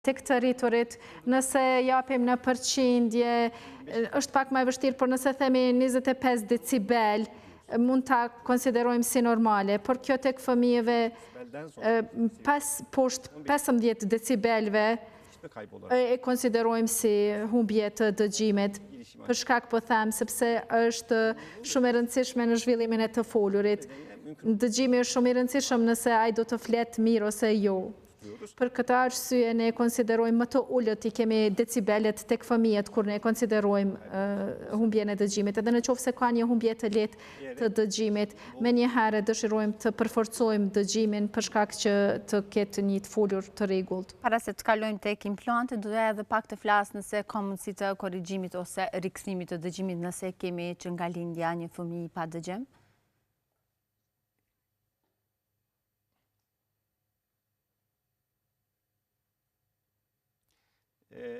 Tek të rriturit, nëse japim në përqindje, është pak më e vështirë, por nëse themi 25 decibel, mund ta konsiderojmë si normale, por kjo tek fëmijëve pas poshtë 15 decibelve e konsiderojmë si humbje të dëgjimit. Për shkak po them, sepse është shumë e rëndësishme në zhvillimin e të folurit. Dëgjimi është shumë i rëndësishëm nëse ai do të flet mirë ose jo. Për këtë arsye ne konsiderojmë më të ullët i kemi decibelet tek fëmijët kur ne konsiderojmë humbjen e dëgjimit. Edhe në qoftë se ka një humbje të lehtë të dëgjimit, menjëherë dëshirojmë të përforcojmë dëgjimin për shkak që të ketë një të folur të rregullt. Para se të kalojmë tek implantet, doja edhe pak të flas nëse ka mundësi të korrigjimit ose rikthimit të dëgjimit nëse kemi që nga lindja një fëmijë pa dëgjim.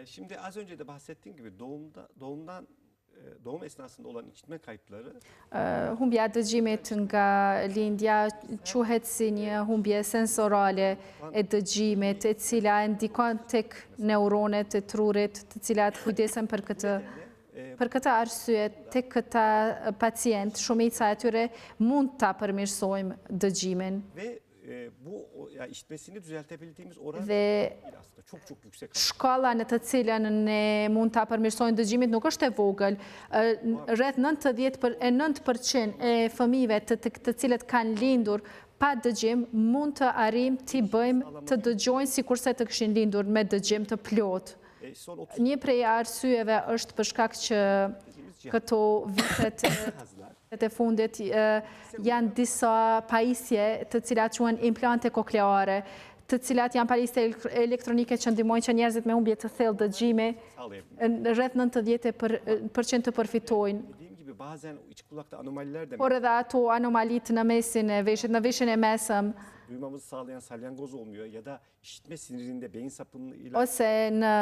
Şimdi az önce de bahsettiğim gibi doğum esnasında olan işitme kayıpları Humbja e dëgjimit nga lindja quhet si një humbje sensorale e dëgjimit, e cila e ndikon tek neuronet e trurit, të cilat kujdesen për këtë. Për këtë arsye, tek këta pacient, shumica e tyre mund ta përmirësojmë dëgjimin. bu işitmesini düzeltebildiğimiz oran Dhe aslında çok yüksek. shkalla në të cilën ne mund ta përmirësojmë dëgjimit nuk është e vogël. Rreth 9% e fëmijëve të cilët kanë lindur pa dëgjim mund të arrijmë t'i bëjmë të dëgjojnë sikurse të kishin lindur me dëgjim të plot. Një prej arsyeve është për shkak që këto vitet e fundit janë disa pajisje të cilat quhen implante kokleare, të cilat janë pajisje elektronike që ndihmojnë që njerëzit me humbje të thellë dëgjimi rreth 90% të përfitojnë. Dediğim gibi bazen iç kulakta anomaliler de Por edhe ato anomalit në mesin e veshit, në veshin e mesëm, duymamızı sağlayan salyangoz olmuyor ya da işitme sinirinde beyin sapınıyla ose në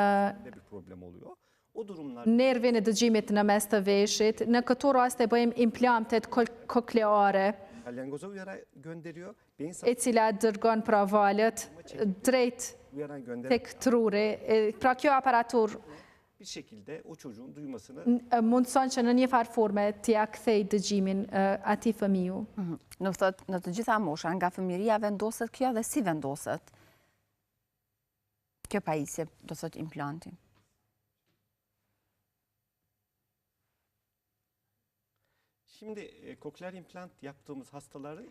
bir problem oluyor. O durumlar nervin e dëgjimit në mes të veshit, në këto raste bëjmë implantet kokleare, salyangoza uyarı gönderiyor. Beyin e cila dërgon pra valët drejt uyaran gönderen tek truri. Pra kjo aparatur bir şekilde o çocuğun duymasını mundëson që në një farë forme t'ia kthej dëgjimin atij fëmiu. Në të gjitha mosha, nga fëmijëria vendoset kjo dhe si vendoset? Kjo pajisje, do thot implanti. Şimdi kokleer implant yaptığımız hastaları